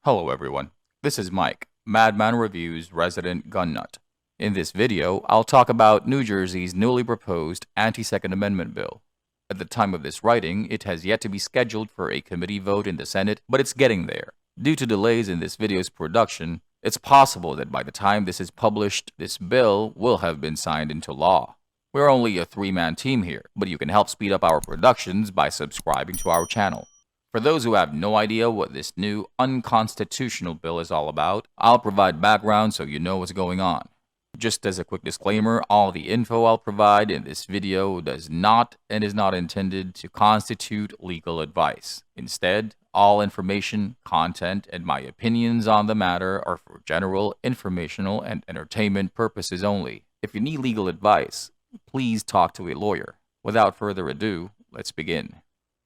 Hello everyone, this is Mike, Madman Review's resident gun nut. In this video, I'll talk about New Jersey's newly proposed anti-Second Amendment bill. At the time of this writing, it has yet to be scheduled for a committee vote in the Senate, but it's getting there. Due to delays in this video's production, it's possible that by the time this is published, this bill will have been signed into law. We're only a three-man team here, but you can help speed up our productions by subscribing to our channel. For those who have no idea what this new unconstitutional bill is all about, I'll provide background so you know what's going on. Just as a quick disclaimer, all the info I'll provide in this video does not and is not intended to constitute legal advice. Instead, all information, content, and my opinions on the matter are for general, informational, and entertainment purposes only. If you need legal advice, please talk to a lawyer. Without further ado, let's begin.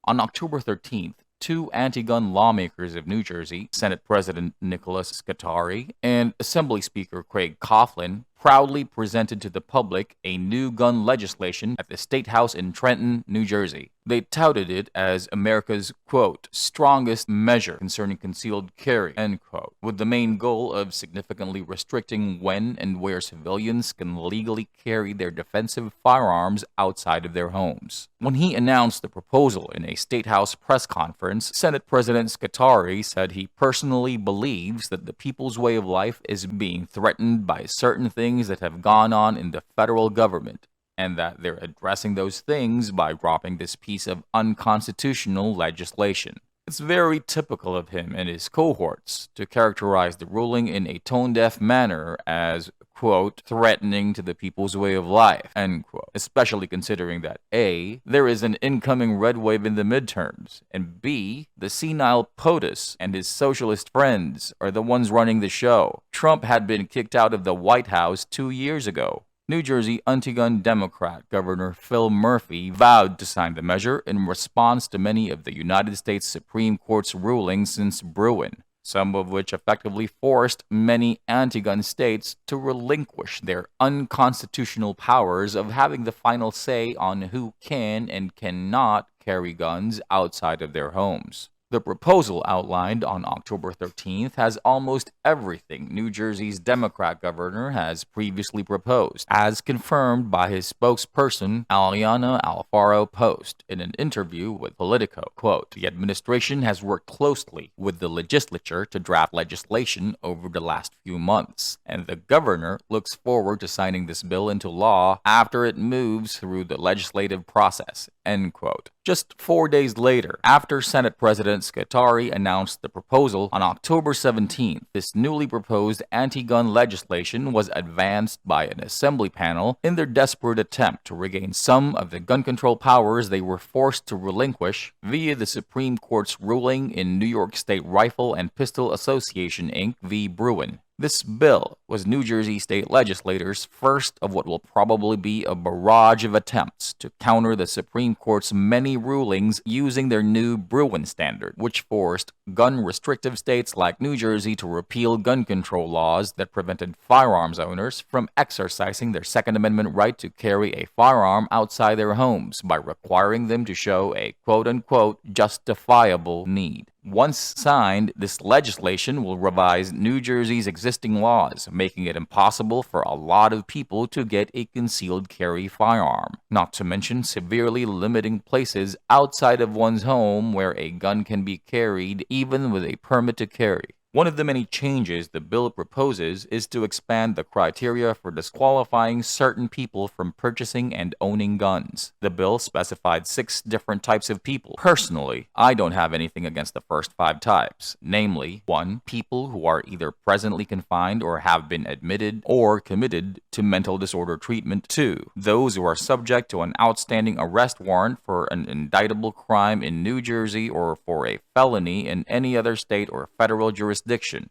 On October 13th, two anti-gun lawmakers of New Jersey, Senate President Nicholas Scutari and Assembly Speaker Craig Coughlin, proudly presented to the public a new gun legislation at the State House in Trenton, New Jersey. They touted it as America's, quote, strongest measure concerning concealed carry, end quote, with the main goal of significantly restricting when and where civilians can legally carry their defensive firearms outside of their homes. When he announced the proposal in a State House press conference, Senate President Scutari said he personally believes that the people's way of life is being threatened by certain things that have gone on in the federal government, and that they're addressing those things by dropping this piece of unconstitutional legislation. It's very typical of him and his cohorts to characterize the ruling in a tone-deaf manner as, quote, threatening to the people's way of life, end quote, especially considering that A, there is an incoming red wave in the midterms, and B, the senile POTUS and his socialist friends are the ones running the show. Trump had been kicked out of the White House 2 years ago. New Jersey anti-gun Democrat Governor Phil Murphy vowed to sign the measure in response to many of the United States Supreme Court's rulings since Bruin, some of which effectively forced many anti-gun states to relinquish their unconstitutional powers of having the final say on who can and cannot carry guns outside of their homes. The proposal outlined on October 13th has almost everything New Jersey's Democrat governor has previously proposed, as confirmed by his spokesperson, Aliana Alfaro Post, in an interview with Politico. Quote, the administration has worked closely with the legislature to draft legislation over the last few months, and the governor looks forward to signing this bill into law after it moves through the legislative process, end quote. Just 4 days later, after Senate President Scutari announced the proposal on October 17th, this newly proposed anti-gun legislation was advanced by an assembly panel in their desperate attempt to regain some of the gun control powers they were forced to relinquish via the Supreme Court's ruling in New York State Rifle and Pistol Association, Inc. v. Bruin. This bill was New Jersey state legislators' first of what will probably be a barrage of attempts to counter the Supreme Court's many rulings using their new Bruin standard, which forced gun-restrictive states like New Jersey to repeal gun control laws that prevented firearms owners from exercising their Second Amendment right to carry a firearm outside their homes by requiring them to show a quote-unquote justifiable need. Once signed, this legislation will revise New Jersey's existing laws, making it impossible for a lot of people to get a concealed carry firearm, not to mention severely limiting places outside of one's home where a gun can be carried even with a permit to carry. One of the many changes the bill proposes is to expand the criteria for disqualifying certain people from purchasing and owning guns. The bill specified 6 different types of people. Personally, I don't have anything against the first 5 types, namely 1. People who are either presently confined or have been admitted or committed to mental disorder treatment. 2. Those who are subject to an outstanding arrest warrant for an indictable crime in New Jersey or for a felony in any other state or federal jurisdiction.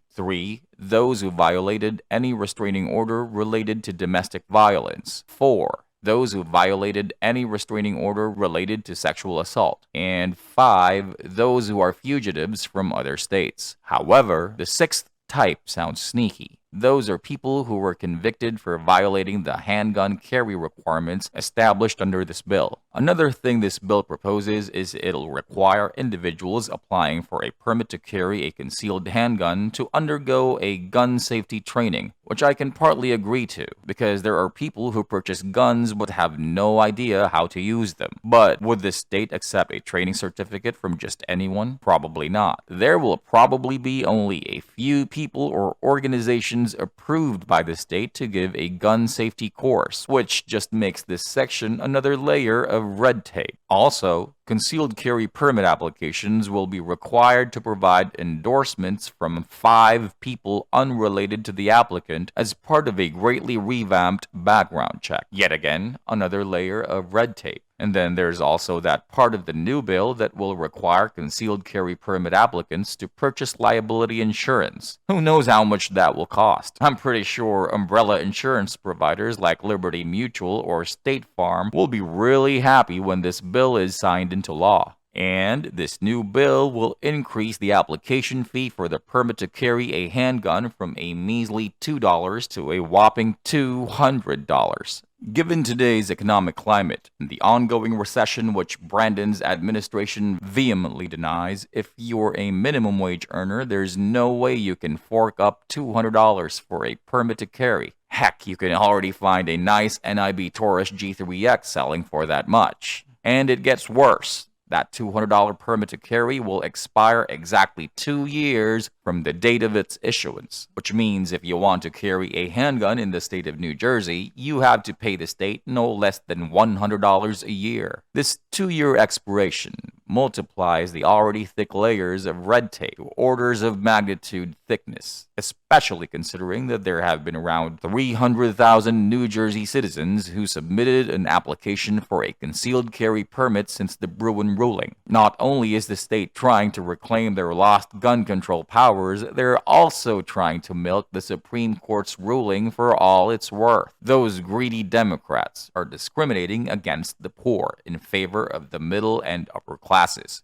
3. Those who violated any restraining order related to domestic violence. 4. Those who violated any restraining order related to sexual assault. And 5. Those who are fugitives from other states. However, the 6th type sounds sneaky. Those are people who were convicted for violating the handgun carry requirements established under this bill. Another thing this bill proposes is it'll require individuals applying for a permit to carry a concealed handgun to undergo a gun safety training, which I can partly agree to, because there are people who purchase guns but have no idea how to use them. But would the state accept a training certificate from just anyone? Probably not. There will probably be only a few people or organizations approved by the state to give a gun safety course, which just makes this section another layer of red tape. Also, concealed carry permit applications will be required to provide endorsements from 5 people unrelated to the applicant as part of a greatly revamped background check. Yet again, another layer of red tape. And then there's also that part of the new bill that will require concealed carry permit applicants to purchase liability insurance. Who knows how much that will cost? I'm pretty sure umbrella insurance providers like Liberty Mutual or State Farm will be really happy when this bill is signed into law. And this new bill will increase the application fee for the permit to carry a handgun from a measly $2 to a whopping $200. Given today's economic climate and the ongoing recession which Brandon's administration vehemently denies, if you're a minimum wage earner, there's no way you can fork up $200 for a permit to carry. Heck, you can already find a nice NIB Taurus G3X selling for that much. And it gets worse. That $200 permit to carry will expire exactly 2 years from the date of its issuance, which means if you want to carry a handgun in the state of New Jersey, you have to pay the state no less than $100 a year. This 2-year expiration multiplies the already thick layers of red tape, orders of magnitude thickness, especially considering that there have been around 300,000 New Jersey citizens who submitted an application for a concealed carry permit since the Bruin ruling. Not only is the state trying to reclaim their lost gun control powers, they're also trying to milk the Supreme Court's ruling for all it's worth. Those greedy Democrats are discriminating against the poor in favor of the middle and upper classes.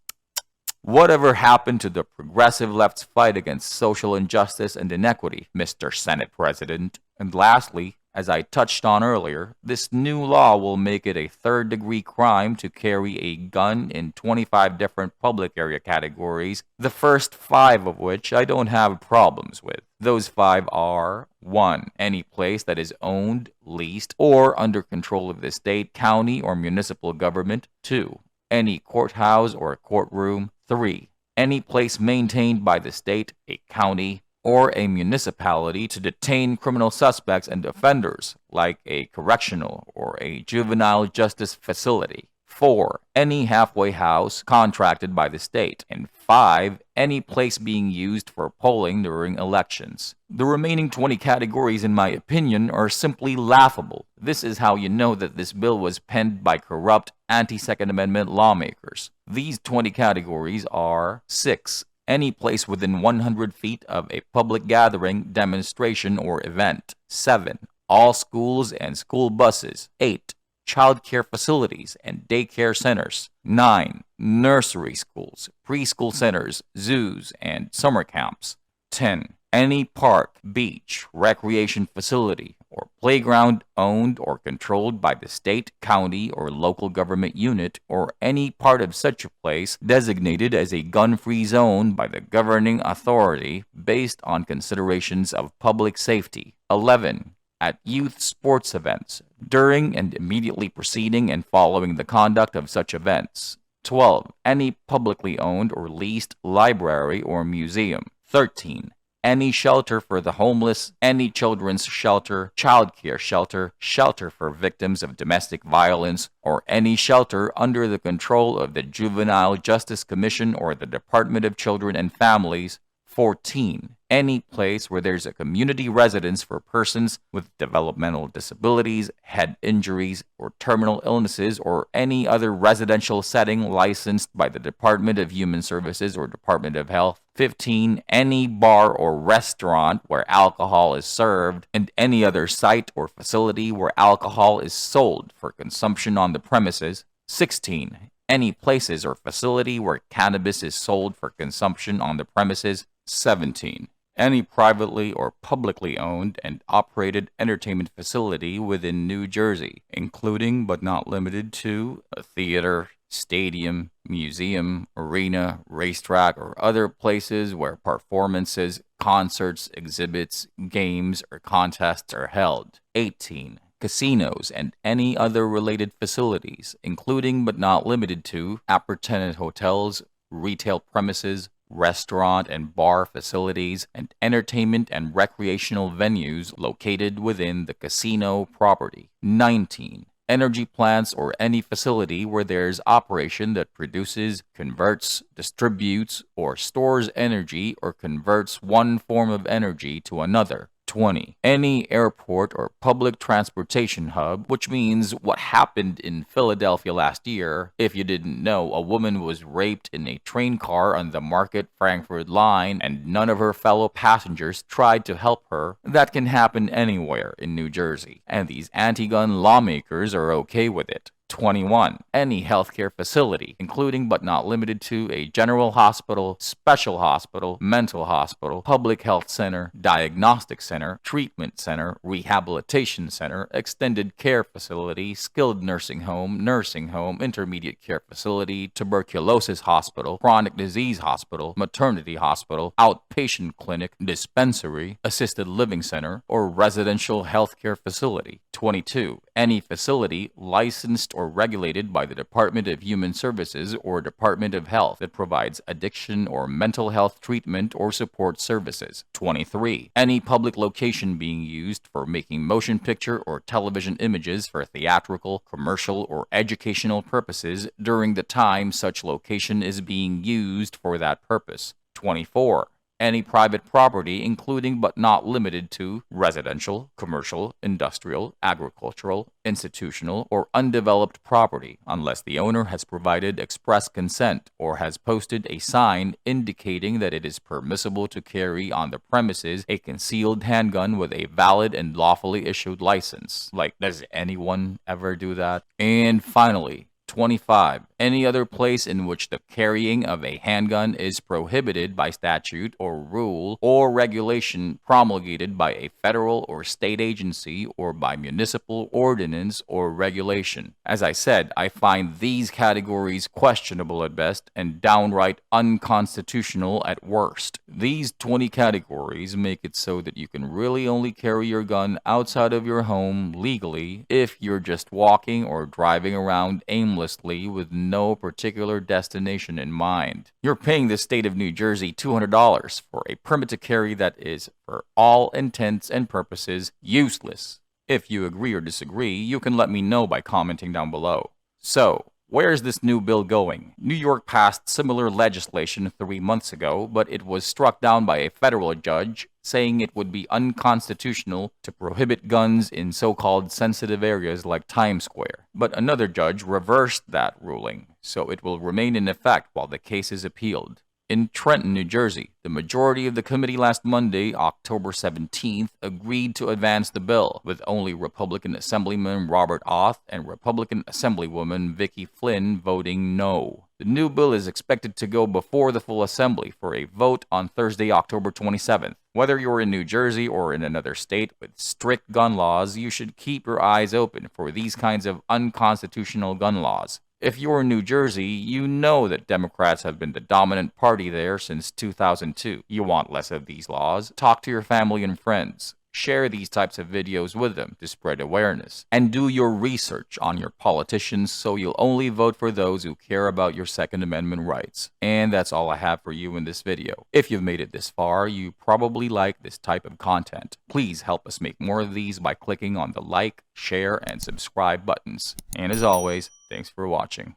Whatever happened to the progressive left's fight against social injustice and inequity, Mr. Senate President? And lastly, as I touched on earlier, this new law will make it a third-degree crime to carry a gun in 25 different public area categories, the first 5 of which I don't have problems with. Those 5 are: 1. Any place that is owned, leased, or under control of the state, county, or municipal government. 2. Any courthouse or courtroom. 3. Any place maintained by the state, a county, or a municipality to detain criminal suspects and offenders, like a correctional or a juvenile justice facility. 4. Any halfway house contracted by the state. And 5. Any place being used for polling during elections. The remaining 20 categories, in my opinion, are simply laughable. This is how you know that this bill was penned by corrupt anti-Second Amendment lawmakers. These 20 categories are: 6. Any place within 100 feet of a public gathering, demonstration, or event. 7. All schools and school buses. 8. Child care facilities and daycare centers. 9. Nursery schools, preschool centers, zoos, and summer camps. 10. Any park, beach, recreation facility, or playground owned or controlled by the state, county, or local government unit, or any part of such a place designated as a gun-free zone by the governing authority based on considerations of public safety. 11. At youth sports events, during and immediately preceding and following the conduct of such events. 12. Any publicly owned or leased library or museum. 13. Any shelter for the homeless, any children's shelter, child care shelter, shelter for victims of domestic violence, or any shelter under the control of the Juvenile Justice Commission or the Department of Children and Families. 14. Any place where there's a community residence for persons with developmental disabilities, head injuries, or terminal illnesses, or any other residential setting licensed by the Department of Human Services or Department of Health. 15. Any bar or restaurant where alcohol is served, and any other site or facility where alcohol is sold for consumption on the premises. 16. Any places or facility where cannabis is sold for consumption on the premises. 17. Any privately or publicly owned and operated entertainment facility within New Jersey, including but not limited to a theater, stadium, museum, arena, racetrack, or other places where performances, concerts, exhibits, games, or contests are held. 18. Casinos and any other related facilities, including but not limited to appertenant hotels, retail premises, restaurant and bar facilities, and entertainment and recreational venues located within the casino property. 19. Energy plants or any facility where there's operation that produces, converts, distributes, or stores energy or converts one form of energy to another. 20. Any airport or public transportation hub, which means what happened in Philadelphia last year. If you didn't know, a woman was raped in a train car on the Market-Frankfurt line and none of her fellow passengers tried to help her. That can happen anywhere in New Jersey, and these anti-gun lawmakers are okay with it. 21. Any healthcare facility, including but not limited to a general hospital, special hospital, mental hospital, public health center, diagnostic center, treatment center, rehabilitation center, extended care facility, skilled nursing home, intermediate care facility, tuberculosis hospital, chronic disease hospital, maternity hospital, outpatient clinic, dispensary, assisted living center, or residential healthcare facility. 22. Any facility licensed or regulated by the Department of Human Services or Department of Health that provides addiction or mental health treatment or support services. 23. Any public location being used for making motion picture or television images for theatrical, commercial, or educational purposes during the time such location is being used for that purpose. 24. Any private property, including but not limited to residential, commercial, industrial, agricultural, institutional, or undeveloped property, unless the owner has provided express consent or has posted a sign indicating that it is permissible to carry on the premises a concealed handgun with a valid and lawfully issued license. Like, does anyone ever do that? And finally, 25. Any other place in which the carrying of a handgun is prohibited by statute or rule or regulation promulgated by a federal or state agency or by municipal ordinance or regulation. As I said, I find these categories questionable at best and downright unconstitutional at worst. These 20 categories make it so that you can really only carry your gun outside of your home legally if you're just walking or driving around aimlessly with no particular destination in mind. You're paying the state of New Jersey $200 for a permit to carry that is, for all intents and purposes, useless. If you agree or disagree, you can let me know by commenting down below. So, where's this new bill going? New York passed similar legislation 3 months ago, but it was struck down by a federal judge, saying it would be unconstitutional to prohibit guns in so-called sensitive areas like Times Square. But another judge reversed that ruling, so it will remain in effect while the case is appealed. In Trenton, New Jersey, the majority of the committee last Monday, October 17th, agreed to advance the bill, with only Republican Assemblyman Robert Oth and Republican Assemblywoman Vicki Flynn voting no. The new bill is expected to go before the full assembly for a vote on Thursday, October 27th. Whether you're in New Jersey or in another state with strict gun laws, you should keep your eyes open for these kinds of unconstitutional gun laws. If you're in New Jersey, you know that Democrats have been the dominant party there since 2002. You want less of these laws? Talk to your family and friends. Share these types of videos with them to spread awareness. And do your research on your politicians so you'll only vote for those who care about your Second Amendment rights. And that's all I have for you in this video. If you've made it this far, you probably like this type of content. Please help us make more of these by clicking on the like, share, and subscribe buttons. And as always, thanks for watching.